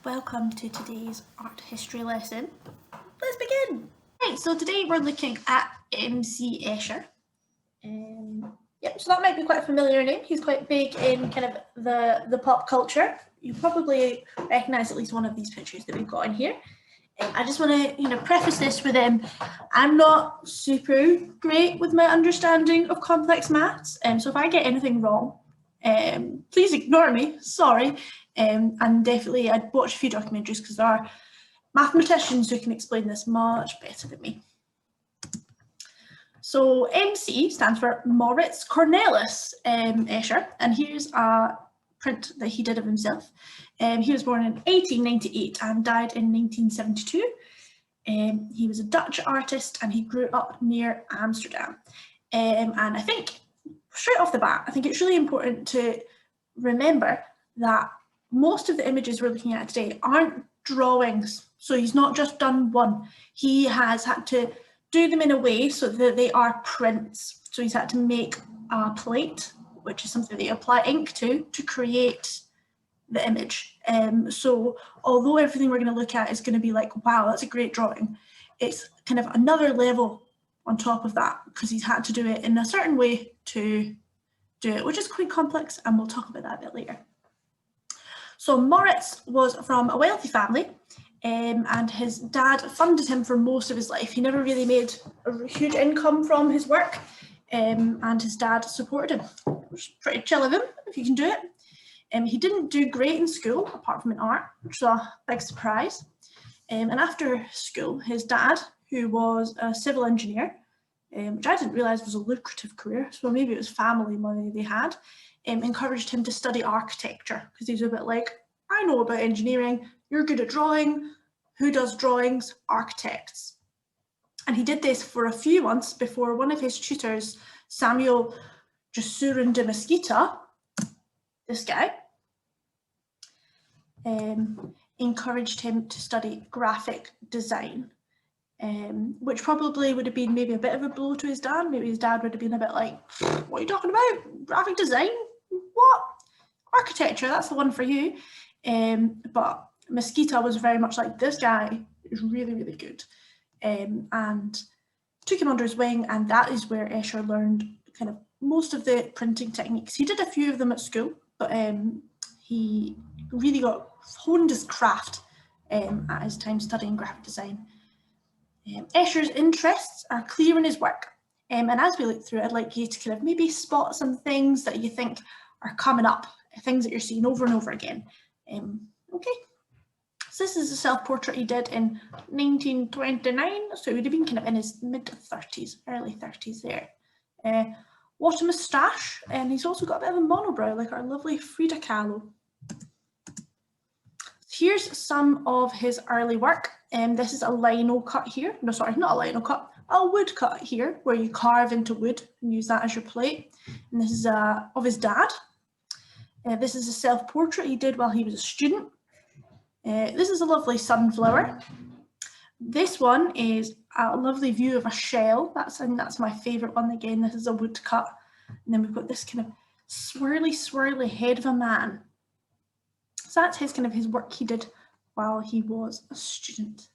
welcome to today's art history lesson. Let's begin. Right, so today we're looking at C Escher. So that might be quite a familiar name. He's quite big in kind of the pop culture. You probably recognise at least one of these pictures that we've got in here. I just want to preface this with I'm not super great with my understanding of complex maths, so if I get anything wrong, please ignore me, sorry. And definitely I'd watch a few documentaries because there are mathematicians who can explain this much better than me. So MC stands for Moritz Cornelis Escher, and here's a print that he did of himself. He was born in 1898 and died in 1972. He was a Dutch artist and he grew up near Amsterdam. And I think, straight off the bat, I think it's really important to remember that most of the images we're looking at today aren't drawings. So he's not just done one. He has had to do them in a way so that they are prints. So he's had to make a plate, which is something that you apply ink to create the image. So although everything we're going to look at is going to be like, wow, that's a great drawing, it's kind of another level on top of that because he's had to do it in a certain way to do it, which is quite complex, and we'll talk about that a bit later. So Moritz was from a wealthy family, and his dad funded him for most of his life. He never really made a huge income from his work, and his dad supported him, which is pretty chill of him, if you can do it. He didn't do great in school, apart from in art, which was a big surprise. And after school, his dad, who was a civil engineer, which I didn't realise was a lucrative career, so maybe it was family money they had, encouraged him to study architecture because he's a bit like, I know about engineering, you're good at drawing, who does drawings? Architects. And he did this for a few months before one of his tutors, Samuel Jesuren de Mesquita, this guy, encouraged him to study graphic design, which probably would have been maybe a bit of a blow to his dad. Maybe his dad would have been a bit like, what are you talking about? Graphic design? What? Architecture, that's the one for you. But Mesquita was very much like, this guy is really, really good, and took him under his wing, and that is where Escher learned kind of most of the printing techniques. He did a few of them at school, but he really honed his craft at his time studying graphic design. Escher's interests are clear in his work, and as we look through it, I'd like you to kind of maybe spot some things that you think are coming up, things that you're seeing over and over again. Okay, so this is a self-portrait he did in 1929, so he would have been kind of in his mid-30s, early 30s there. What a moustache, and he's also got a bit of a monobrow like our lovely Frida Kahlo. Here's some of his early work. This is a lino cut here. No, sorry, not a lino cut, a wood cut here, where you carve into wood and use that as your plate. And this is of his dad. This is a self-portrait he did while he was a student. This is a lovely sunflower. This one is a lovely view of a shell. I think that's my favourite one. Again, this is a woodcut. And then we've got this kind of swirly head of a man. So that's his work he did while he was a student.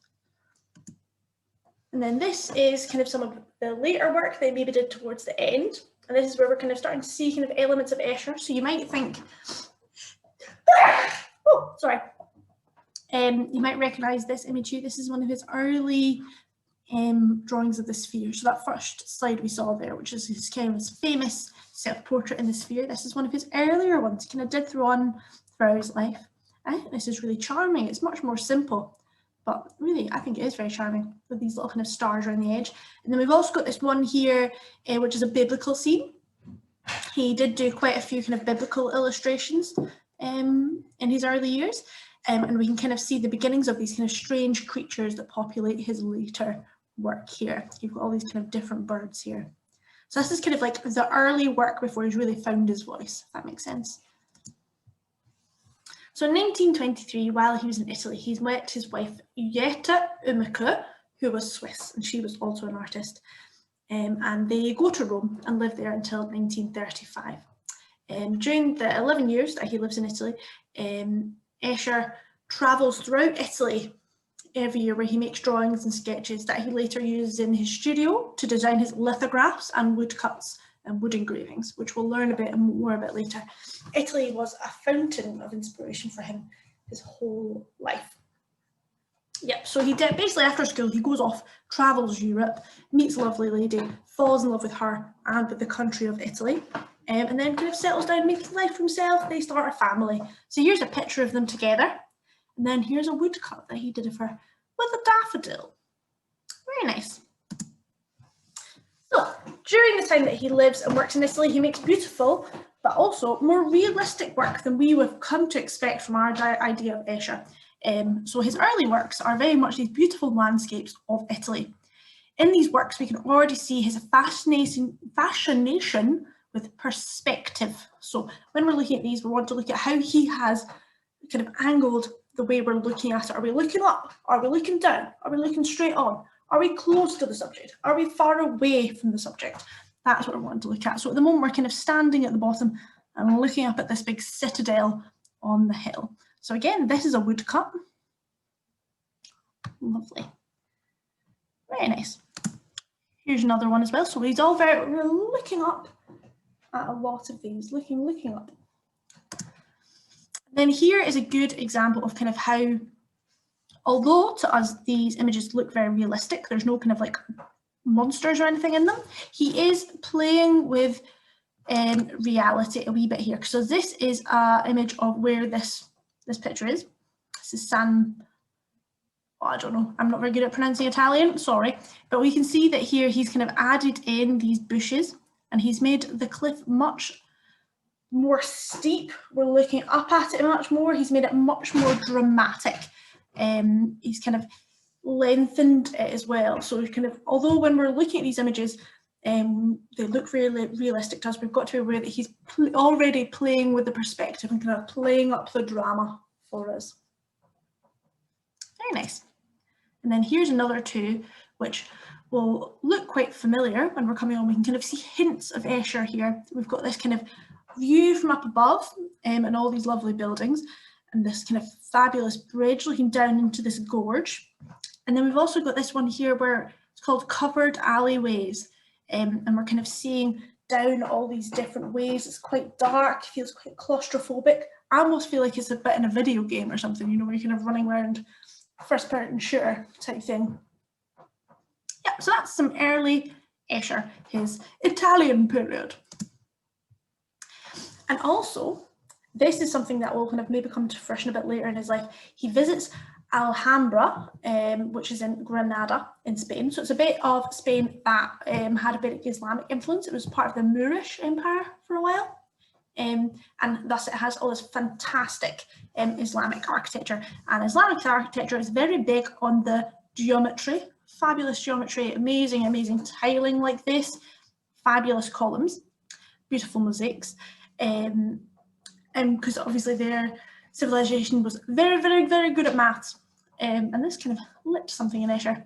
And then this is kind of some of the later work they maybe did towards the end. And this is where we're kind of starting to see kind of elements of Escher. So you might think, oh, sorry. You might recognise this image here. This is one of his early drawings of the sphere. So that first slide we saw there, which is his kind of his famous self-portrait in the sphere. This is one of his earlier ones. He kind of did throughout his life. I think this is really charming. It's much more simple, but really I think it is very charming with these little kind of stars around the edge. And then we've also got this one here, which is a biblical scene. He did do quite a few kind of biblical illustrations in his early years. And we can kind of see the beginnings of these kind of strange creatures that populate his later work here. You've got all these kind of different birds here. So this is kind of like the early work before he's really found his voice, if that makes sense. So in 1923, while he was in Italy, he's met his wife, Jette Ummeke, who was Swiss, and she was also an artist. And they go to Rome and live there until 1935. During the 11 years that he lives in Italy, Escher travels throughout Italy every year, where he makes drawings and sketches that he later uses in his studio to design his lithographs and woodcuts and wood engravings, which we'll learn a bit more about later. Italy was a fountain of inspiration for him his whole life. Yep, so he did, basically after school, he goes off, travels Europe, meets a lovely lady, falls in love with her and with the country of Italy, and then kind of settles down, making life for himself. They start a family. So here's a picture of them together. And then here's a woodcut that he did of her with a daffodil. Very nice. So during the time that he lives and works in Italy, he makes beautiful, but also more realistic work than we would come to expect from our idea of Escher. So his early works are very much these beautiful landscapes of Italy. In these works, we can already see his fascination with perspective. So when we're looking at these, we want to look at how he has kind of angled the way we're looking at it. Are we looking up? Are we looking down? Are we looking straight on? Are we close to the subject? Are we far away from the subject? That's what we're wanting to look at. So at the moment, we're kind of standing at the bottom and looking up at this big citadel on the hill. So again, this is a woodcut. Lovely. Very nice. Here's another one as well. So we're looking up at a lot of these, looking up. Then here is a good example of kind of how, although to us these images look very realistic, there's no kind of like monsters or anything in them, he is playing with reality a wee bit here. So this is an image of where this picture is. This is I don't know, I'm not very good at pronouncing Italian, sorry, but we can see that here he's kind of added in these bushes and he's made the cliff much more steep. We're looking up at it much more. He's made it much more dramatic. He's kind of lengthened it as well. So kind of, although when we're looking at these images, they look really realistic to us, we've got to be aware that he's already playing with the perspective and kind of playing up the drama for us. Very nice. And then here's another two, which will look quite familiar when we're coming on. We can kind of see hints of Escher here. We've got this kind of view from up above and all these lovely buildings and this kind of fabulous bridge looking down into this gorge. And then we've also got this one here where it's called covered alleyways, and we're kind of seeing down all these different ways. It's quite dark, feels quite claustrophobic. I almost feel like it's a bit in a video game or something, you know, where you're kind of running around, first person shooter type thing. Yeah, so that's some early Escher, his Italian period. And also, this is something that will kind of maybe come to fruition a bit later in his life. He visits Alhambra, which is in Granada in Spain. So it's a bit of Spain that had a bit of Islamic influence. It was part of the Moorish Empire for a while. And thus it has all this fantastic Islamic architecture. And Islamic architecture is very big on the geometry, fabulous geometry, amazing, amazing tiling like this, fabulous columns, beautiful mosaics. And because obviously their civilization was very, very, very good at maths. And this kind of lit something in Escher.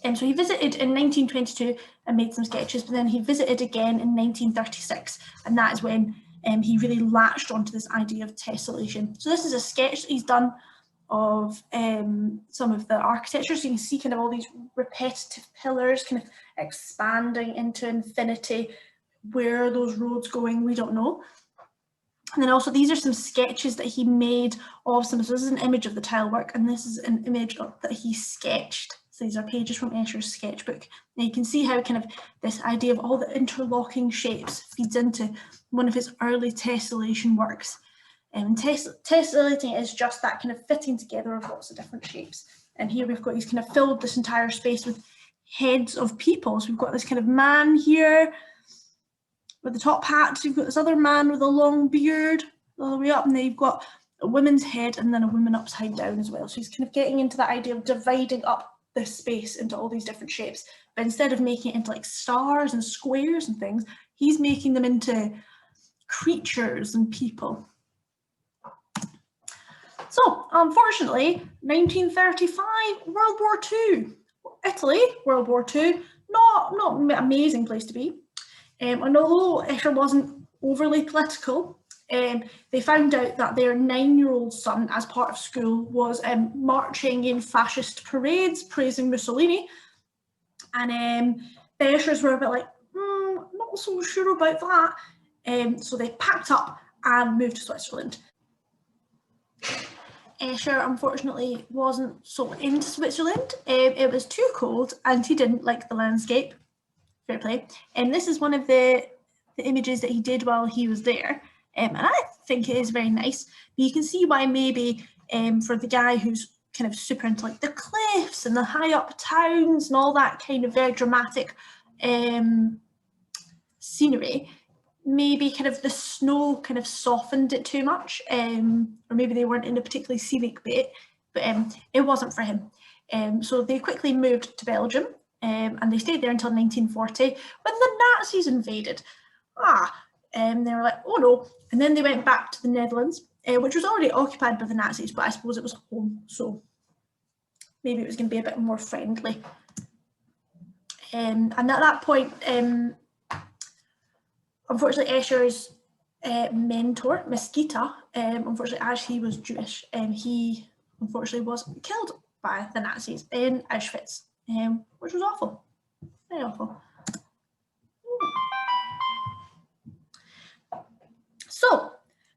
So he visited in 1922 and made some sketches, but then he visited again in 1936, and that is when he really latched onto this idea of tessellation. So this is a sketch that he's done of some of the architecture. So you can see kind of all these repetitive pillars kind of expanding into infinity. Where are those roads going? We don't know. And then also these are some sketches that he made of some. So this is an image of the tile work, and this is an image that he sketched. So these are pages from Escher's sketchbook. Now you can see how kind of this idea of all the interlocking shapes feeds into one of his early tessellation works. And tessellating is just that kind of fitting together of lots of different shapes. And here we've got, he's kind of filled this entire space with heads of people. So we've got this kind of man here with the top hat. So you've got this other man with a long beard all the way up, and then you've got a woman's head and then a woman upside down as well. So he's kind of getting into that idea of dividing up this space into all these different shapes, but instead of making it into like stars and squares and things, he's making them into creatures and people. So unfortunately, 1935, World War II, Italy, World War II, not an amazing place to be. And although Escher wasn't overly political, They found out that their 9-year-old son, as part of school, was marching in fascist parades praising Mussolini. And the Eschers were a bit like, not so sure about that. So they packed up and moved to Switzerland. Escher unfortunately wasn't so into Switzerland. It was too cold and he didn't like the landscape. Fair play. And this is one of the images that he did while he was there. And I think it is very nice. But you can see why maybe for the guy who's kind of super into like the cliffs and the high up towns and all that kind of very dramatic scenery, maybe kind of the snow kind of softened it too much, or maybe they weren't in a particularly scenic bit, but it wasn't for him. So they quickly moved to Belgium, and they stayed there until 1940 when the Nazis invaded. They were like, oh no, and then they went back to the Netherlands, which was already occupied by the Nazis, but I suppose it was home, so maybe it was going to be a bit more friendly. And at that point, unfortunately, Escher's mentor, Mesquita, unfortunately, as he was Jewish, he unfortunately was killed by the Nazis in Auschwitz, which was awful, very awful. So,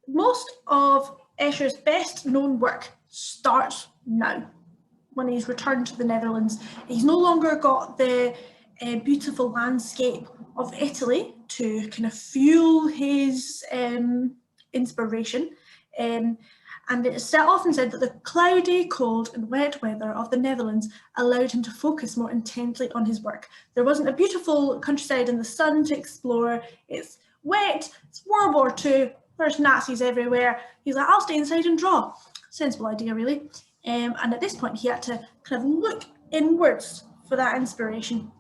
most of Escher's best known work starts now, when he's returned to the Netherlands. He's no longer got the beautiful landscape of Italy to kind of fuel his inspiration. And it's often said that the cloudy, cold and wet weather of the Netherlands allowed him to focus more intently on his work. There wasn't a beautiful countryside in the sun to explore. It's wet, it's World War II, there's Nazis everywhere. He's like, I'll stay inside and draw. Sensible idea, really. And at this point, he had to kind of look inwards for that inspiration.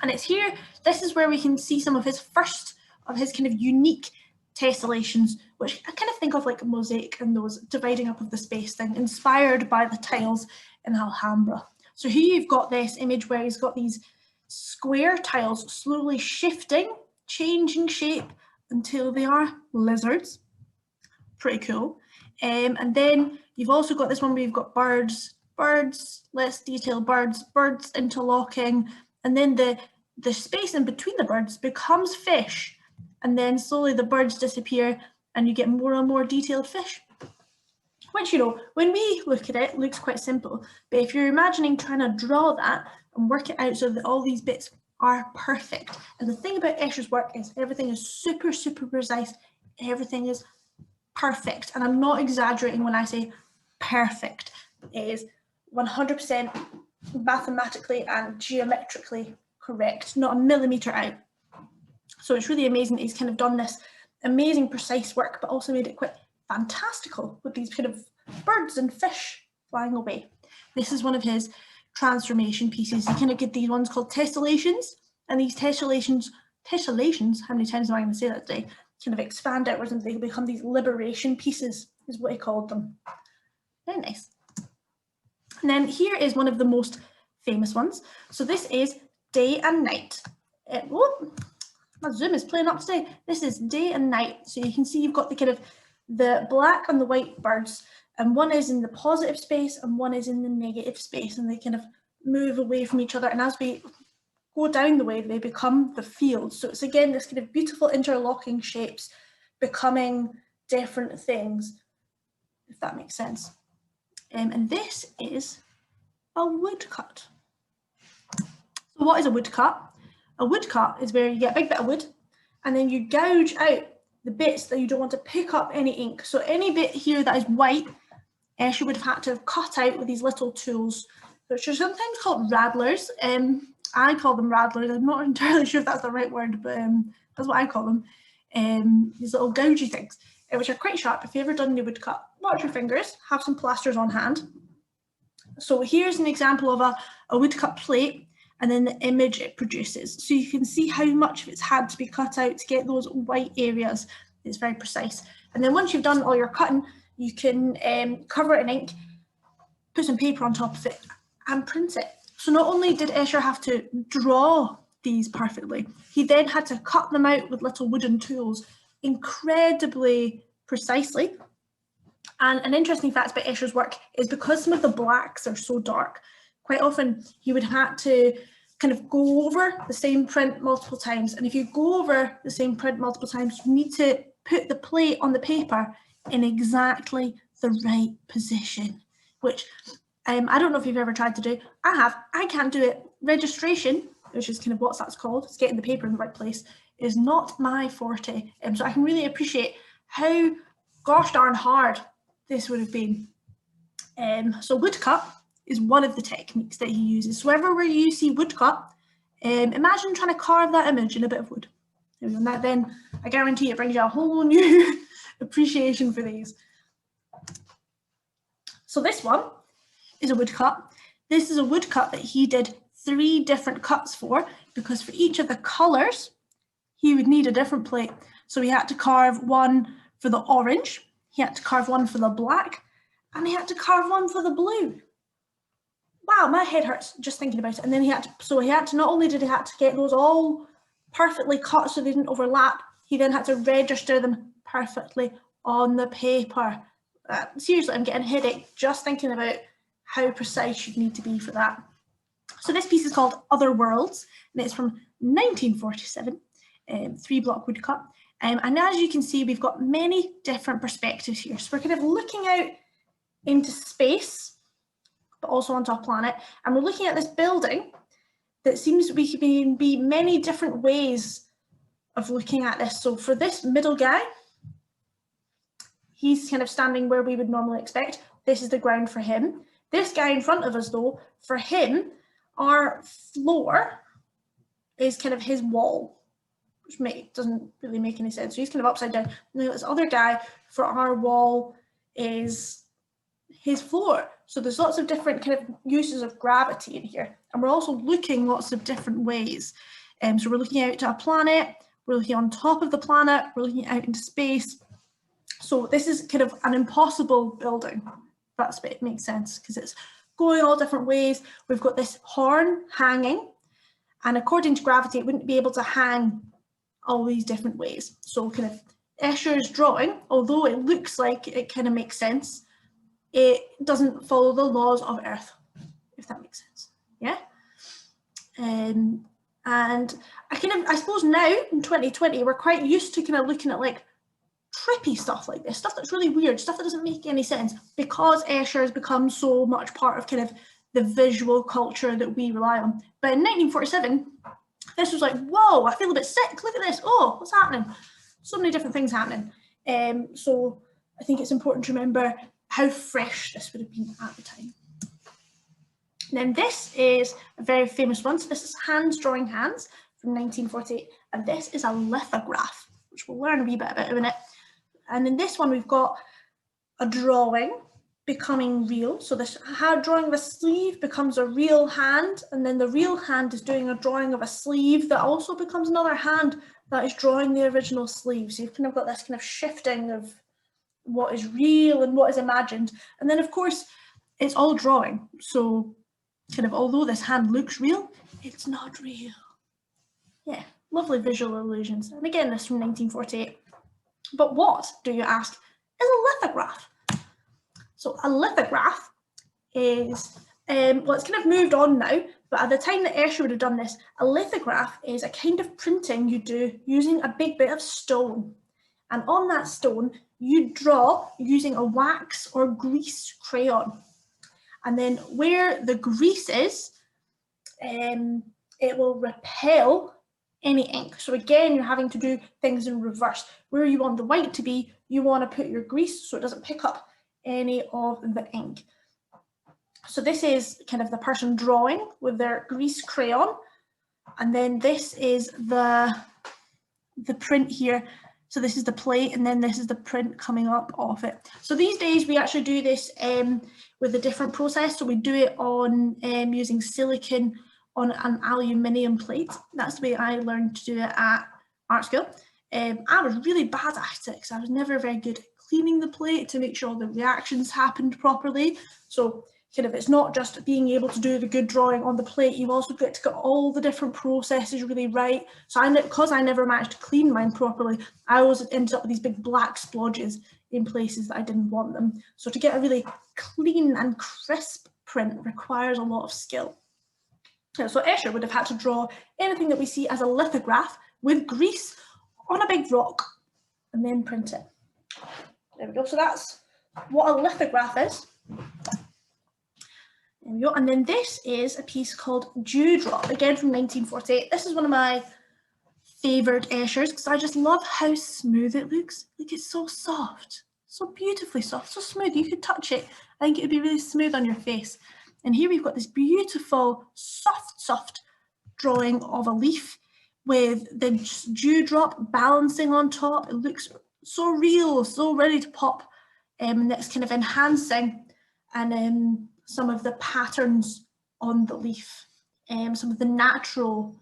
And it's here, this is where we can see some of his first of his kind of unique tessellations, which I kind of think of like a mosaic and those dividing up of the space thing, inspired by the tiles in Alhambra. So here you've got this image where he's got these square tiles slowly shifting, changing shape until they are lizards. Pretty cool. And then you've also got this one where you've got birds, less detail, birds interlocking, and then the space in between the birds becomes fish, and then slowly the birds disappear and you get more and more detailed fish. Which, you know, when we look at it, looks quite simple, but if you're imagining trying to draw that and work it out so that all these bits are perfect. And the thing about Escher's work is everything is super, super precise, everything is perfect, and I'm not exaggerating when I say perfect. It is 100% mathematically and geometrically correct, not a millimetre out. So it's really amazing that he's kind of done this amazing precise work, but also made it quite fantastical with these kind of birds and fish flying away. This is one of his transformation pieces. He kind of get these ones called tessellations, and these tessellations, how many times am I going to say that today? Kind of expand outwards and they become these liberation pieces, is what he called them. Very nice. And then here is one of the most famous ones. So this is Day and Night. My zoom is playing up today. This is Day and Night. So you can see you've got the kind of the black and the white birds, and one is in the positive space and one is in the negative space, and they kind of move away from each other, and as we go down the way they become the fields. So it's again this kind of beautiful interlocking shapes becoming different things, if that makes sense. And this is a woodcut. So what is a woodcut? A woodcut is where you get a big bit of wood and then you gouge out the bits that you don't want to pick up any ink. So any bit here that is white, Escher would have had to have cut out with these little tools, which are sometimes called radlers. I call them radlers. I'm not entirely sure if that's the right word, but that's what I call them. These little gougey things, which are quite sharp. If you've ever done a woodcut, watch your fingers, have some plasters on hand. So here's an example of a woodcut plate and then the image it produces. So you can see how much of it's had to be cut out to get those white areas. It's very precise. And then once you've done all your cutting, you can cover it in ink, put some paper on top of it and print it. So not only did Escher have to draw these perfectly, he then had to cut them out with little wooden tools incredibly precisely. And an interesting fact about Escher's work is because some of the blacks are so dark, quite often he would have to kind of go over the same print multiple times. And if you go over the same print multiple times, you need to put the plate on the paper in exactly the right position, which I don't know if you've ever tried to do. I have. I can't do it. Registration, which is kind of what that's called, it's getting the paper in the right place, is not my forte. So I can really appreciate how gosh darn hard this would have been. So woodcut is one of the techniques that he uses. So everywhere you see woodcut, imagine trying to carve that image in a bit of wood. And that then, I guarantee it brings you a whole new appreciation for these. So this one is a woodcut. This is a woodcut that he did 3 different cuts for, because for each of the colours, he would need a different plate. So he had to carve one for the orange, he had to carve one for the black, and he had to carve one for the blue. Wow, my head hurts just thinking about it. And then he had to, not only did he have to get those all perfectly cut so they didn't overlap, he then had to register them perfectly on the paper. Seriously, I'm getting a headache just thinking about how precise you'd need to be for that. So this piece is called Other Worlds, and it's from 1947, 3-block woodcut. And as you can see, we've got many different perspectives here. So we're kind of looking out into space, but also onto a planet. And we're looking at this building that seems to be many different ways of looking at this. So for this middle guy, he's kind of standing where we would normally expect. This is the ground for him. This guy in front of us, though, for him, our floor is kind of his wall, which doesn't really make any sense. So he's kind of upside down. And this other guy for our wall is his floor. So there's lots of different kind of uses of gravity in here. And we're also looking lots of different ways. So we're looking out to a planet, we're looking on top of the planet, we're looking out into space. So this is kind of an impossible building. That's it makes sense, because it's going all different ways. We've got this horn hanging, and according to gravity, it wouldn't be able to hang all these different ways. So kind of Escher's drawing, although it looks like it kind of makes sense, it doesn't follow the laws of Earth, if that makes sense. Yeah. And I suppose now in 2020, we're quite used to kind of looking at like trippy stuff like this, stuff that's really weird, stuff that doesn't make any sense, because Escher has become so much part of kind of the visual culture that we rely on. But in 1947, this was like, whoa, I feel a bit sick, look at this, oh, what's happening? So many different things happening. So I think it's important to remember how fresh this would have been at the time. And then this is a very famous one. So this is Hands Drawing Hands from 1948, and this is a lithograph, which we'll learn a wee bit about in a minute. And in this one, we've got a drawing becoming real. So this drawing of a sleeve becomes a real hand, and then the real hand is doing a drawing of a sleeve that also becomes another hand that is drawing the original sleeve. So you've kind of got this kind of shifting of what is real and what is imagined. And then of course, it's all drawing. So kind of, although this hand looks real, it's not real. Yeah, lovely visual illusions. And again, this from 1948. But what, do you ask, is a lithograph? So a lithograph is, well, it's kind of moved on now, but at the time that Escher would have done this, a lithograph is a kind of printing you do using a big bit of stone. And on that stone, you draw using a wax or grease crayon. And then where the grease is, it will repel any ink. So again, you're having to do things in reverse. Where you want the white to be, you want to put your grease so it doesn't pick up any of the ink. So this is kind of the person drawing with their grease crayon. And then this is the print here. So this is the plate, and then this is the print coming up off it. So these days we actually do this with a different process. So we do it on using silicon on an aluminium plate. That's the way I learned to do it at art school. I was really bad at it because I was never very good at cleaning the plate to make sure the reactions happened properly. So it's not just being able to do the good drawing on the plate, you also get to get all the different processes really right. So because I never managed to clean mine properly, I always ended up with these big black splodges in places that I didn't want them. So to get a really clean and crisp print requires a lot of skill. So Escher would have had to draw anything that we see as a lithograph with grease on a big rock and then print it. There we go. So that's what a lithograph is. There we go. And then this is a piece called Dewdrop, again from 1948. This is one of my favourite Eschers because I just love how smooth it looks. Like, it's so soft, so beautifully soft, so smooth. You could touch it. I think it would be really smooth on your face. And here we've got this beautiful, soft drawing of a leaf with the dewdrop balancing on top. It looks so real, so ready to pop. And that's kind of enhancing and some of the patterns on the leaf, some of the natural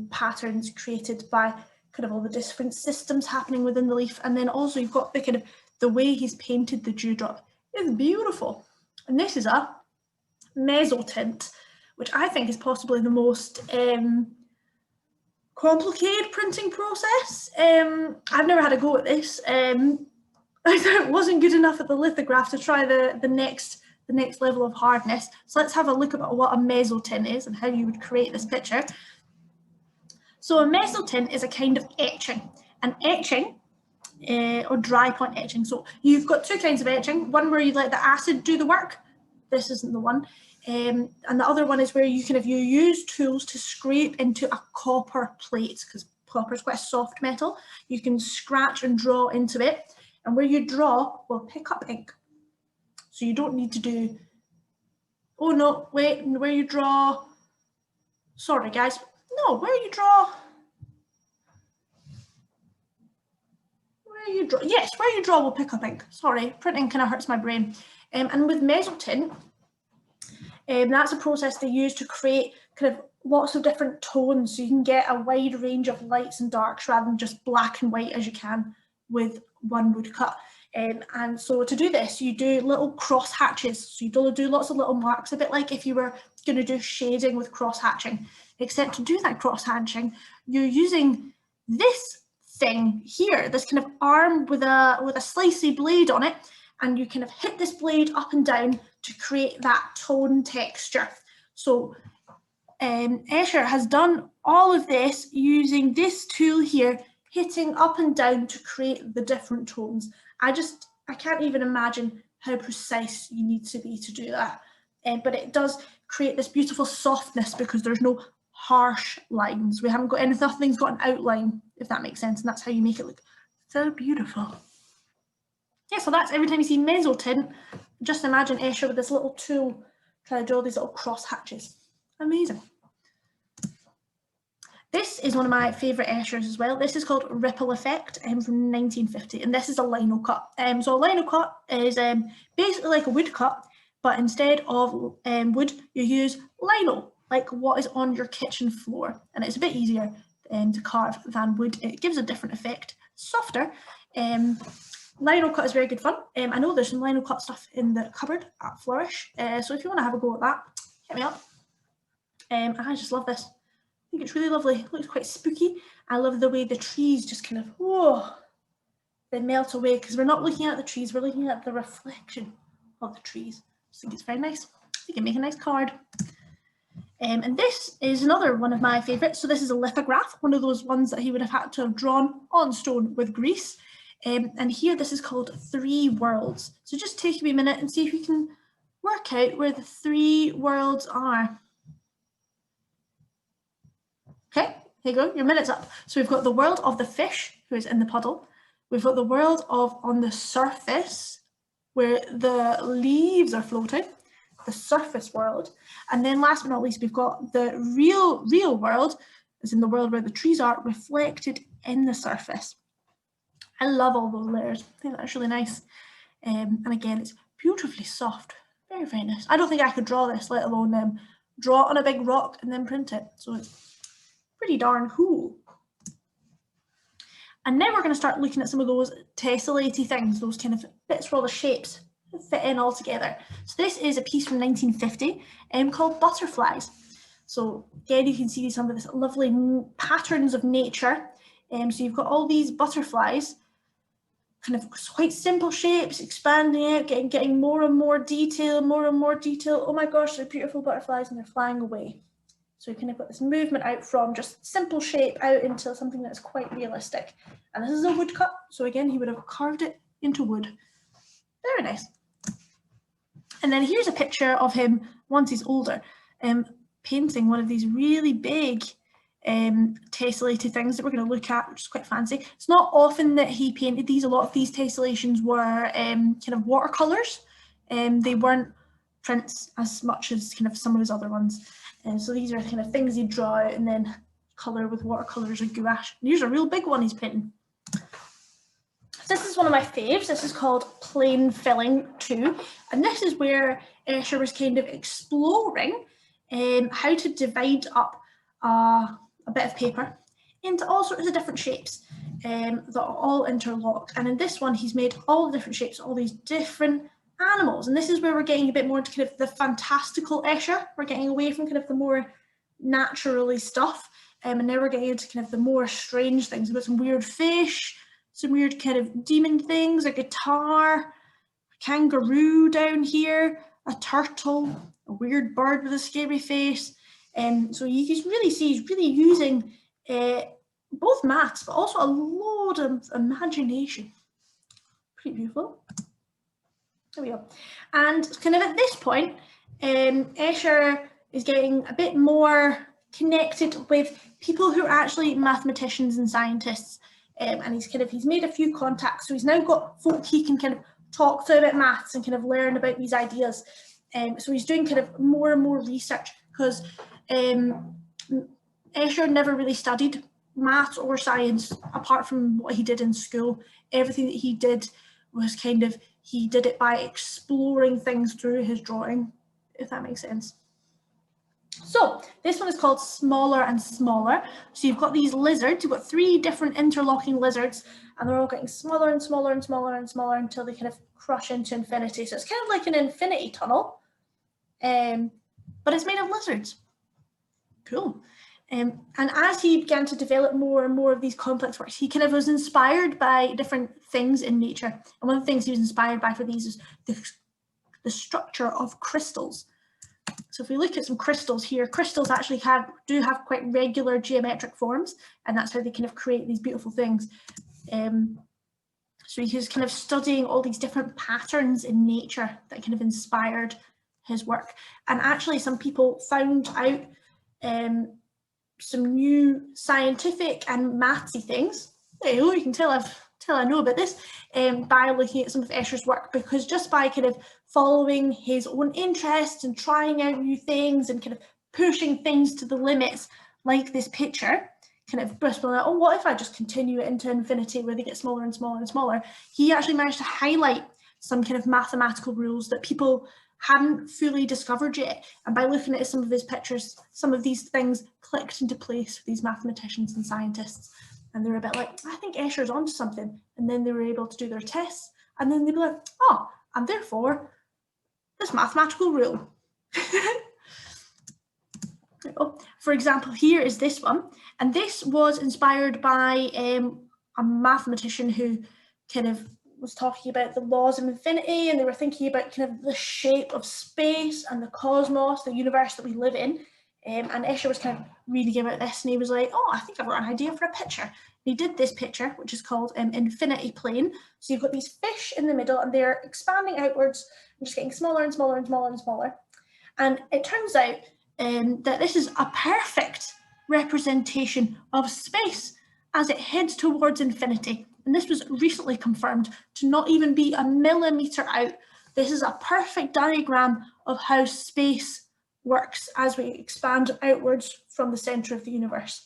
patterns created by kind of all the different systems happening within the leaf. And then also you've got the kind of the way he's painted the dewdrop is beautiful. And this is a mezzotint, which I think is possibly the most complicated printing process. I've never had a go at this. I wasn't good enough at the lithograph to try the next level of hardness. So let's have a look at what a mezzotint is and how you would create this picture. So a mezzotint is a kind of etching. An etching, or dry point etching. So you've got two kinds of etching. One where you let the acid do the work. This isn't the one. And the other one is where you use tools to scrape into a copper plate, because copper is quite a soft metal. You can scratch and draw into it. And where you draw will pick up ink. So you don't need to do, oh no, wait, where you draw, sorry guys, no, where you draw, yes, where you draw will pick up ink. Sorry, printing kind of hurts my brain. And with mezzotint, that's a process they use to create kind of lots of different tones, so you can get a wide range of lights and darks rather than just black and white as you can with one woodcut. And so to do this, you do little cross hatches. So you do lots of little marks, a bit like if you were going to do shading with cross hatching. Except to do that cross hatching, you're using this thing here, this kind of arm with a slicey blade on it, and you kind of hit this blade up and down to create that tone texture. So Escher has done all of this using this tool here, hitting up and down to create the different tones. I can't even imagine how precise you need to be to do that. But it does create this beautiful softness because there's no harsh lines. We haven't got anything, nothing's got an outline, if that makes sense, and that's how you make it look so beautiful. Yeah, so that's every time you see mezzotint, just imagine Escher with this little tool trying to draw these little cross hatches. Amazing. This is one of my favourite Eschers as well. This is called Ripple Effect from 1950, and this is a lino cut. So a lino cut is basically like a woodcut, but instead of wood, you use lino, like what is on your kitchen floor, and it's a bit easier to carve than wood. It gives a different effect, softer. Lino cut is very good fun. I know there's some lino cut stuff in the cupboard at Flourish, so if you want to have a go at that, hit me up. I just love this. I think it's really lovely. It looks quite spooky. I love the way the trees just kind of, whoa, they melt away, because we're not looking at the trees, we're looking at the reflection of the trees. I just think it's very nice. You can make a nice card. And this is another one of my favourites. So this is a lithograph, one of those ones that he would have had to have drawn on stone with grease. And here this is called 3 worlds. So just take me a minute and see if you can work out where the 3 worlds are. Okay, here you go, your minute's up. So we've got the world of the fish who is in the puddle. We've got the world of on the surface where the leaves are floating, the surface world. And then last but not least, we've got the real world, as in the world where the trees are reflected in the surface. I love all those layers. I think that's really nice. And again, it's beautifully soft. Very, very nice. I don't think I could draw this, let alone draw it on a big rock and then print it. So it's pretty darn cool. And now we're going to start looking at some of those tessellated things, those kind of bits where all the shapes fit in all together. So this is a piece from 1950 called Butterflies. So again, you can see some of these lovely patterns of nature. So you've got all these butterflies, kind of quite simple shapes, expanding out, getting more and more detail, more and more detail. Oh my gosh, they're beautiful butterflies and they're flying away. So you kind of got this movement out from just simple shape out into something that's quite realistic. And this is a woodcut. So again, he would have carved it into wood. Very nice. And then here's a picture of him once he's older, painting one of these really big tessellated things that we're going to look at, which is quite fancy. It's not often that he painted these. A lot of these tessellations were kind of watercolours. They weren't prints as much as kind of some of his other ones. So these are kind of things he'd draw out and then colour with watercolours or gouache. And here's a real big one he's painting. This is one of my faves. This is called Plain Filling 2. And this is where Escher was kind of exploring how to divide up a bit of paper into all sorts of different shapes that are all interlocked. And in this one, he's made all the different shapes, all these different animals. And this is where we're getting a bit more into kind of the fantastical Escher. We're getting away from kind of the more naturally stuff. And now we're getting into kind of the more strange things. We've got some weird fish, some weird kind of demon things, a guitar, a kangaroo down here, a turtle, a weird bird with a scary face. So you can really see he's really using both maths, but also a load of imagination. Pretty beautiful. There we go. And kind of at this point, Escher is getting a bit more connected with people who are actually mathematicians and scientists. And he's made a few contacts, so he's now got folk he can kind of talk to about maths and kind of learn about these ideas. So he's doing kind of more and more research because Escher never really studied maths or science apart from what he did in school. Everything that he did was kind of, he did it by exploring things through his drawing, if that makes sense. So this one is called Smaller and Smaller. So you've got these lizards, you've got 3 different interlocking lizards, and they're all getting smaller and smaller and smaller and smaller until they kind of crush into infinity. So it's kind of like an infinity tunnel, but it's made of lizards. Cool. And as he began to develop more and more of these complex works, he kind of was inspired by different things in nature. And one of the things he was inspired by for these is the structure of crystals. So if we look at some crystals here, crystals actually do have quite regular geometric forms, and that's how they kind of create these beautiful things. So he was kind of studying all these different patterns in nature that kind of inspired his work. And actually some people found out some new scientific and mathsy things. There you go, you can tell I know about this by looking at some of Escher's work, because just by kind of following his own interests and trying out new things and kind of pushing things to the limits, like this picture, kind of bristling out, oh, what if I just continue it into infinity where they get smaller and smaller and smaller? He actually managed to highlight some kind of mathematical rules that people hadn't fully discovered yet. And by looking at some of his pictures, some of these things clicked into place for these mathematicians and scientists. And they were a bit like, I think Escher's onto something. And then they were able to do their tests. And then they'd be like, oh, and therefore, this mathematical rule. For example, here is this one. And this was inspired by a mathematician who kind of was talking about the laws of infinity, and they were thinking about kind of the shape of space and the cosmos, the universe that we live in. And Escher was kind of reading about this, and he was like, oh, I think I've got an idea for a picture. And he did this picture, which is called Infinity Plane. So you've got these fish in the middle, and they're expanding outwards and just getting smaller and smaller and smaller and smaller. And it turns out that this is a perfect representation of space as it heads towards infinity. And this was recently confirmed to not even be a millimetre out. This is a perfect diagram of how space works as we expand outwards from the centre of the universe.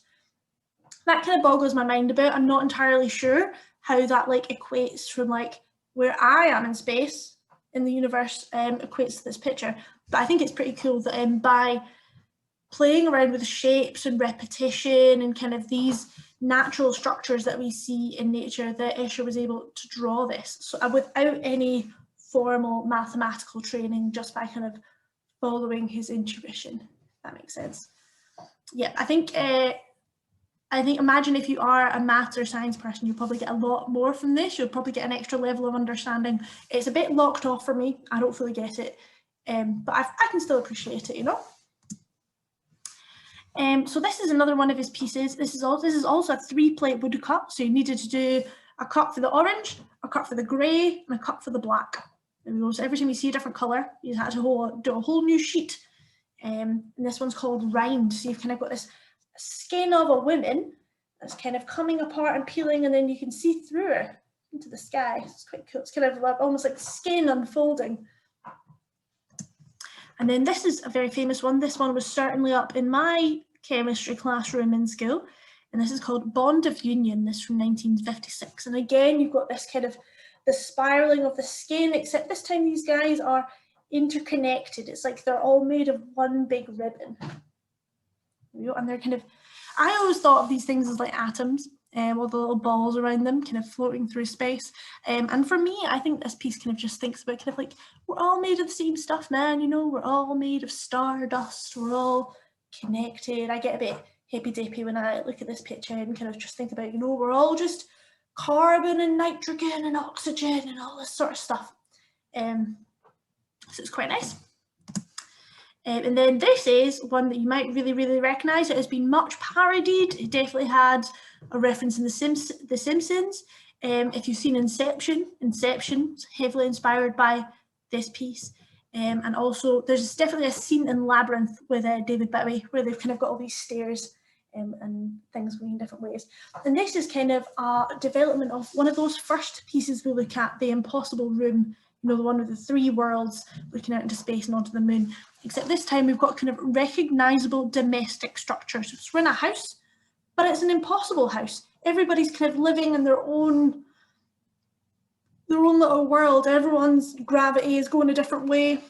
That kind of boggles my mind a bit. I'm not entirely sure how that like equates from like where I am in space in the universe equates to this picture. But I think it's pretty cool that by playing around with shapes and repetition and kind of these natural structures that we see in nature, that Escher was able to draw this. So without any formal mathematical training just by kind of following his intuition, if that makes sense. Yeah, I think imagine if you are a maths or science person, you'll probably get a lot more from this. You'll probably get an extra level of understanding. It's a bit locked off for me. I don't fully get it, but I can still appreciate it, you know. So this is another one of his pieces. This is also a 3-plate woodcut. So you needed to do a cut for the orange, a cut for the grey, and a cut for the black. So every time you see a different colour, you had to do a whole new sheet. And this one's called rind. So you've kind of got this skin of a woman that's kind of coming apart and peeling, and then you can see through her into the sky. It's quite cool. It's kind of almost like skin unfolding. And then this is a very famous one. This one was certainly up in my chemistry classroom in school. And this is called Bond of Union. This is from 1956. And again, you've got this kind of the spiraling of the skin, except this time these guys are interconnected. It's like they're all made of one big ribbon. And they're kind of, I always thought of these things as like atoms, with the little balls around them kind of floating through space. And for me, I think this piece kind of just thinks about kind of like, we're all made of the same stuff, man, you know, we're all made of stardust, we're all connected. I get a bit hippy-dippy when I look at this picture and kind of just think about, you know, we're all just carbon and nitrogen and oxygen and all this sort of stuff. So it's quite nice. And then this is one that you might really recognise. It has been much parodied. It definitely had a reference in The Simpsons. If you've seen Inception's heavily inspired by this piece. And also there's definitely a scene in Labyrinth with David Bowie where they've kind of got all these stairs and things going in different ways. And this is kind of a development of one of those first pieces we look at, The Impossible Room, you know, the one with the 3 worlds looking out into space and onto the moon. Except this time we've got kind of recognisable domestic structures. So we're in a house, but it's an impossible house. Everybody's kind of living in their own little world. Everyone's gravity is going a different way.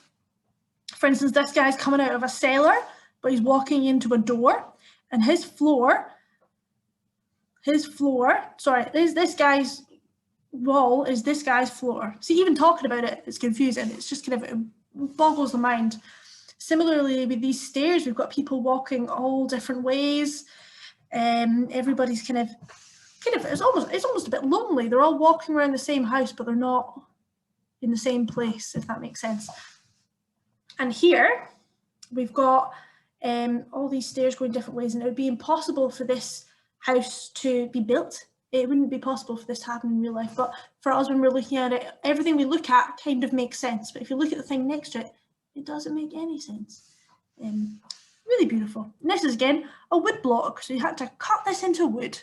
For instance, this guy's coming out of a cellar, but he's walking into a door, and his floor, sorry, this guy's wall is this guy's floor. See, even talking about it, it's confusing. It's just kind of, it boggles the mind. Similarly, with these stairs, we've got people walking all different ways. Everybody's kind of, it's almost a bit lonely. They're all walking around the same house, but they're not in the same place, if that makes sense. And here, we've got all these stairs going different ways, and it would be impossible for this house to be built. It wouldn't be possible for this to happen in real life, but for us, when we're looking at it, everything we look at kind of makes sense. But if you look at the thing next to it, it doesn't make any sense. Really beautiful. And this is, again, a wood block, so you had to cut this into wood.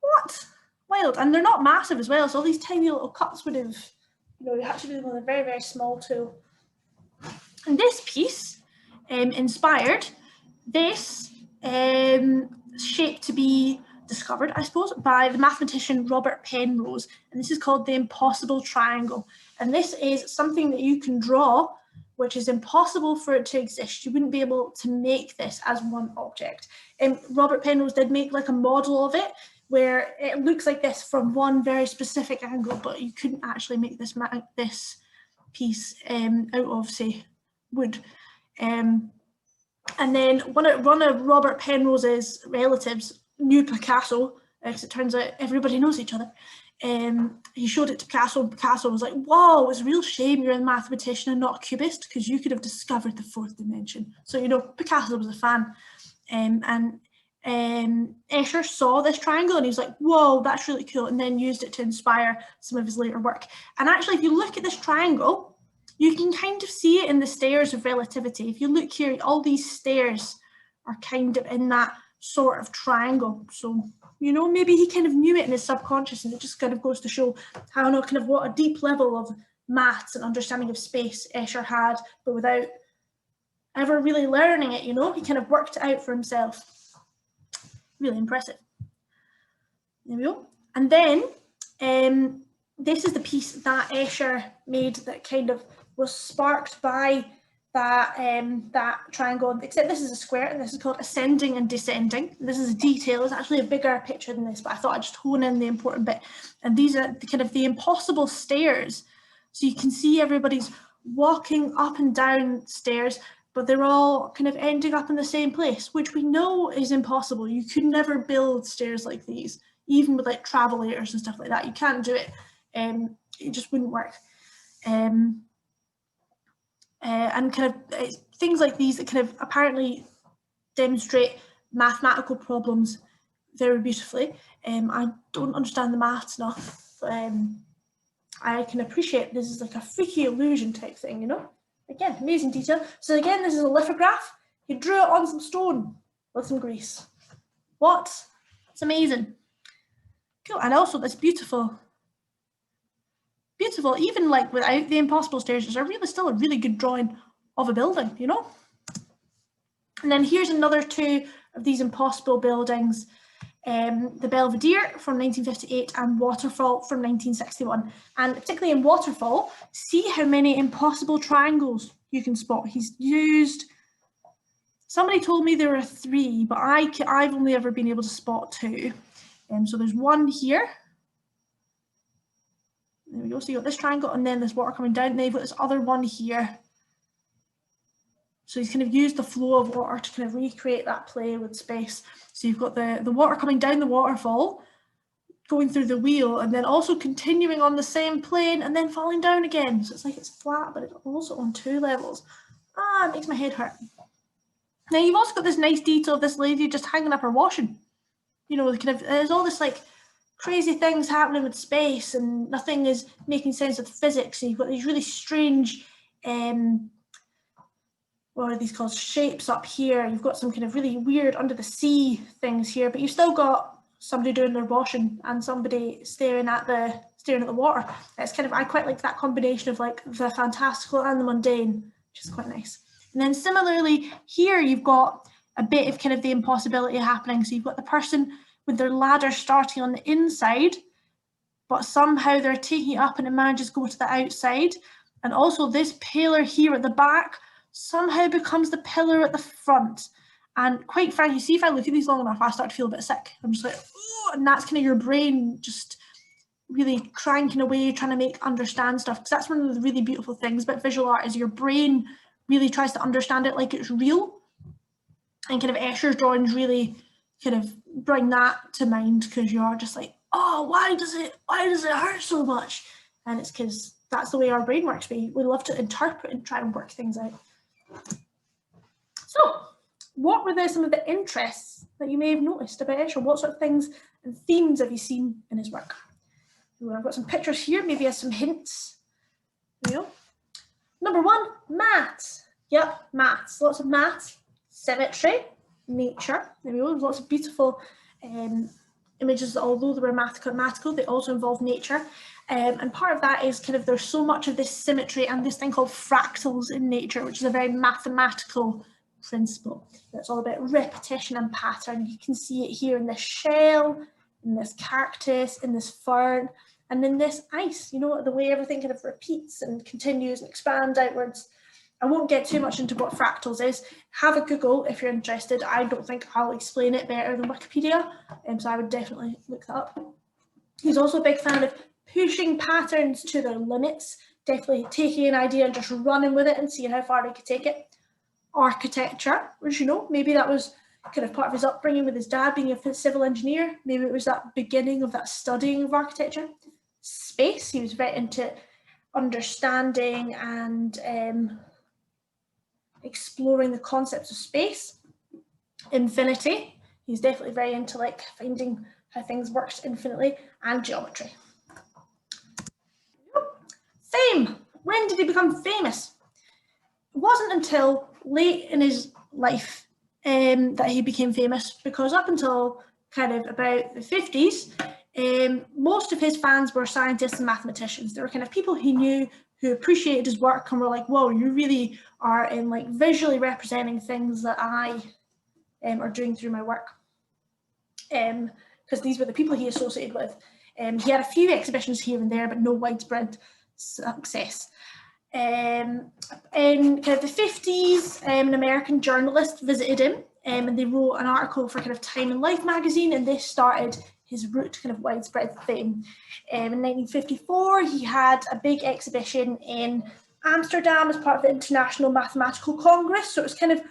What? Wild. And they're not massive as well, so all these tiny little cuts would have, you know, you had to do them with a very small tool. And this piece inspired this shape to be discovered, I suppose, by the mathematician Robert Penrose, and this is called the impossible triangle. And this is something that you can draw, which is impossible for it to exist. You wouldn't be able to make this as one object. And Robert Penrose did make like a model of it where it looks like this from one very specific angle, but you couldn't actually make this piece out of, say, wood. And then one of Robert Penrose's relatives knew Picasso, because it turns out everybody knows each other. He showed it to Picasso, and Picasso was like, "Whoa, it's a real shame you're a mathematician and not a cubist, because you could have discovered the 4th dimension." So, you know, Picasso was a fan. And Escher saw this triangle and he was like, "Whoa, that's really cool," and then used it to inspire some of his later work. And actually, if you look at this triangle, you can kind of see it in the stairs of relativity. If you look here, all these stairs are kind of in that sort of triangle. So, you know, maybe he kind of knew it in his subconscious, and it just kind of goes to show how, kind of what a deep level of maths and understanding of space Escher had, but without ever really learning it, you know, he kind of worked it out for himself. Really impressive. There we go. And then this is the piece that Escher made that kind of was sparked by that triangle, except this is a square, and this is called ascending and descending. This is a detail. It's actually a bigger picture than this, but I thought I'd just hone in the important bit. And these are kind of the impossible stairs So you can see everybody's walking up and down stairs, but they're all kind of ending up in the same place, which we know is impossible. You could never build stairs like these, even with like travelators and stuff like that. You can't do it. It just wouldn't work. And kind of things like these that kind of apparently demonstrate mathematical problems very beautifully. I don't understand the maths enough. I can appreciate this is like a freaky illusion type thing, you know? Again, amazing detail. So again, this is a lithograph. He drew it on some stone with some grease. What? It's amazing. Cool. And also this beautiful, even like without the impossible stairs, it's really still a really good drawing of a building, you know? And then here's another two of these impossible buildings. The Belvedere from 1958 and Waterfall from 1961. And particularly in Waterfall, see how many impossible triangles you can spot. He's used, somebody told me there were 3, but I've only ever been able to spot 2. So there's one here. There we go, so you got this triangle and then this water coming down, and then you've got this other one here. So he's kind of used the flow of water to kind of recreate that play with space. So you've got the water coming down the waterfall, going through the wheel, and then also continuing on the same plane and then falling down again. So it's like it's flat, but it's also on 2 levels. Ah, it makes my head hurt. Now you've also got this nice detail of this lady just hanging up her washing. You know, kind of there's all this like crazy things happening with space and nothing is making sense with physics. So you've got these really strange what are these called, shapes up here. You've got some kind of really weird under the sea things here, but you've still got somebody doing their washing and somebody staring at the water. It's kind of, I quite like that combination of like the fantastical and the mundane, which is quite nice. And then similarly here you've got a bit of kind of the impossibility happening. So you've got the person with their ladder starting on the inside, but somehow they're taking it up and it manages to go to the outside. And also this pillar here at the back somehow becomes the pillar at the front. And quite frankly, see, if I look at these long enough, I start to feel a bit sick. I'm just like, oh, and that's kind of your brain just really cranking away, trying to understand stuff. Because that's one of the really beautiful things about visual art is your brain really tries to understand it like it's real. And kind of Escher's drawings really kind of bring that to mind, because you are just like, oh, why does it hurt so much? And it's because that's the way our brain works. We love to interpret and try and work things out. So, what were some of the interests that you may have noticed about Escher? What sort of things and themes have you seen in his work? Well, I've got some pictures here, maybe as some hints. There you go. Number 1, maths. Yep, maths. Lots of maths, symmetry, nature. There we go. There's lots of beautiful images that, although they were mathematical, they also involve nature. And part of that is kind of there's so much of this symmetry and this thing called fractals in nature, which is a very mathematical principle. It's all about repetition and pattern. You can see it here in this shell, in this cactus, in this fern, and in this ice. You know, the way everything kind of repeats and continues and expands outwards. I won't get too much into what fractals is. Have a Google if you're interested. I don't think I'll explain it better than Wikipedia, so I would definitely look that up. He's also a big fan of pushing patterns to their limits, definitely taking an idea and just running with it and seeing how far they could take it. Architecture, which, you know, maybe that was kind of part of his upbringing with his dad being a civil engineer. Maybe it was that beginning of that studying of architecture. Space, he was very into understanding and exploring the concepts of space. Infinity, he's definitely very into like finding how things worked infinitely, and geometry. Fame. When did he become famous? It wasn't until late in his life that he became famous, because up until kind of about the 50s, most of his fans were scientists and mathematicians. They were kind of people he knew who appreciated his work and were like, whoa, you really are in like visually representing things that I are doing through my work. Because these were the people he associated with. He had a few exhibitions here and there, but no widespread success. In kind of the 50s, an American journalist visited him, and they wrote an article for kind of Time and Life magazine, and this started his route to kind of widespread fame. In 1954, he had a big exhibition in Amsterdam as part of the International Mathematical Congress. So it was kind of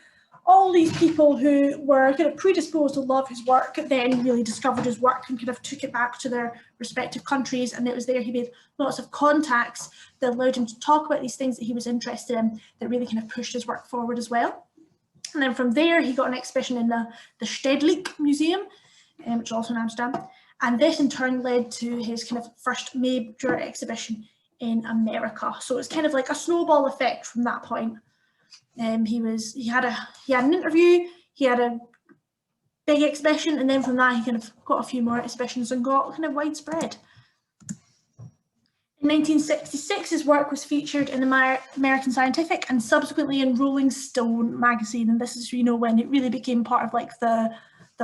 all these people who were kind of predisposed to love his work then really discovered his work and kind of took it back to their respective countries. And it was there he made lots of contacts that allowed him to talk about these things that he was interested in that really kind of pushed his work forward as well. And then from there, he got an exhibition in the Stedelijk Museum, which is also in Amsterdam. And this in turn led to his kind of first major exhibition in America. So it's kind of like a snowball effect from that point. He had an interview, he had a big exhibition, and then from that he kind of got a few more exhibitions and got kind of widespread. In 1966, his work was featured in American Scientific and subsequently in Rolling Stone magazine, and this is, you know, when it really became part of like the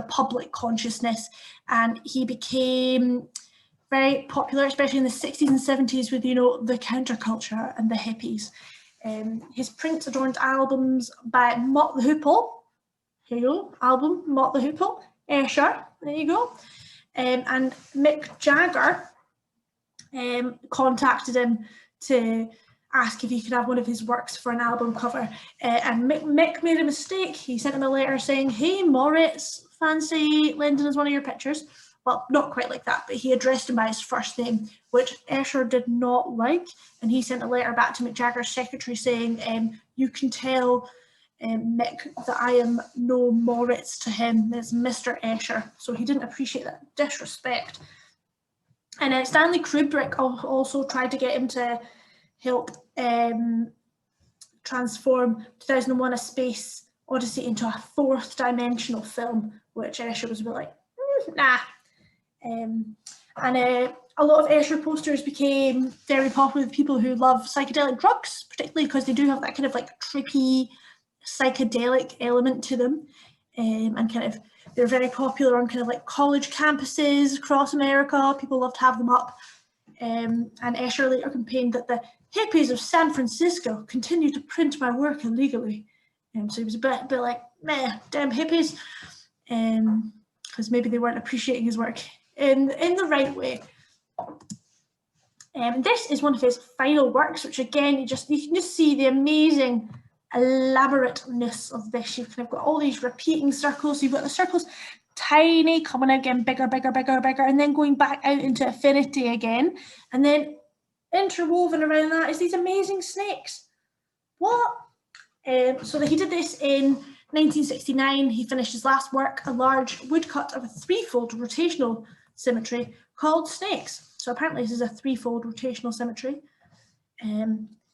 public consciousness, and he became very popular, especially in the 60s and 70s with, you know, the counterculture and the hippies. His prints adorned albums by Mott the Hoople. Here you go, album Mott the Hoople, Escher, there you go. And Mick Jagger contacted him to ask if he could have one of his works for an album cover. And Mick made a mistake. He sent him a letter saying, "Hey Moritz, fancy lending us one of your pictures?" Well, not quite like that, but he addressed him by his first name, which Escher did not like. And he sent a letter back to Mick Jagger's secretary saying, "You can tell Mick that I am no Moritz to him, it's Mr. Escher." So he didn't appreciate that disrespect. And Stanley Kubrick also tried to get him to help transform 2001: A Space Odyssey into a fourth dimensional film, which Escher was a bit like, nah. And a lot of Escher posters became very popular with people who love psychedelic drugs, particularly because they do have that kind of like trippy psychedelic element to them. And kind of they're very popular on kind of like college campuses across America. People love to have them up. And Escher later complained that the hippies of San Francisco continue to print my work illegally. So he was a bit like, meh, damn hippies, because maybe they weren't appreciating his work in the right way. This is one of his final works, which again, you can just see the amazing elaborateness of this. You've kind of got all these repeating circles. You've got the circles tiny, coming out again, bigger, bigger, bigger, bigger, and then going back out into infinity again. And then interwoven around that is these amazing snakes. What? So he did this in 1969. He finished his last work, a large woodcut of a threefold rotational symmetry called Snakes. So apparently this is a threefold rotational symmetry.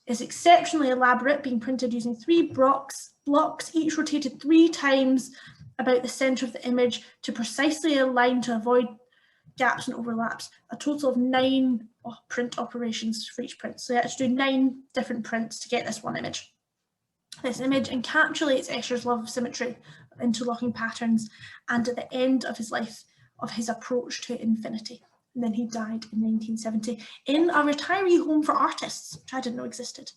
It's exceptionally elaborate, being printed using 3 blocks, each rotated 3 times about the center of the image to precisely align to avoid gaps and overlaps. A total of 9 print operations for each print. So they had to do 9 different prints to get this one image. This image encapsulates Escher's love of symmetry, interlocking patterns, and at the end of his life, of his approach to infinity. And then he died in 1970 in a retiree home for artists, which I didn't know existed.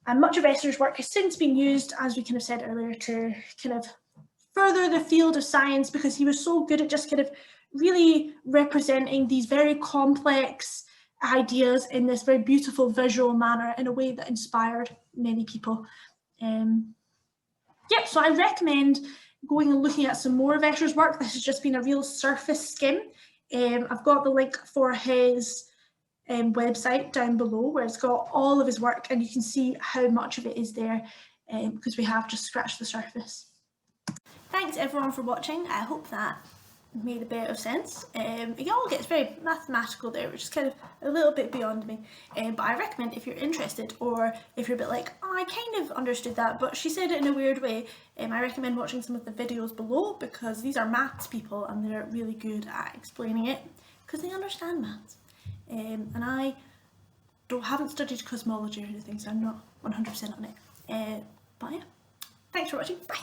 And much of Escher's work has since been used, as we kind of said earlier, to kind of further the field of science, because he was so good at just kind of really representing these very complex ideas in this very beautiful visual manner in a way that inspired many people. So I recommend going and looking at some more of Escher's work. This has just been a real surface skim. I've got the link for his website down below, where it's got all of his work, and you can see how much of it is there, because we have just scratched the surface. Thanks everyone for watching. I hope that made a bit of sense. It all gets very mathematical there, which is kind of a little bit beyond me, but I recommend, if you're interested, or if you're a bit like, oh, I kind of understood that but she said it in a weird way, I recommend watching some of the videos below, because these are maths people and they're really good at explaining it because they understand maths. And I haven't studied cosmology or anything, so I'm not 100% on it, but yeah, thanks for watching, bye.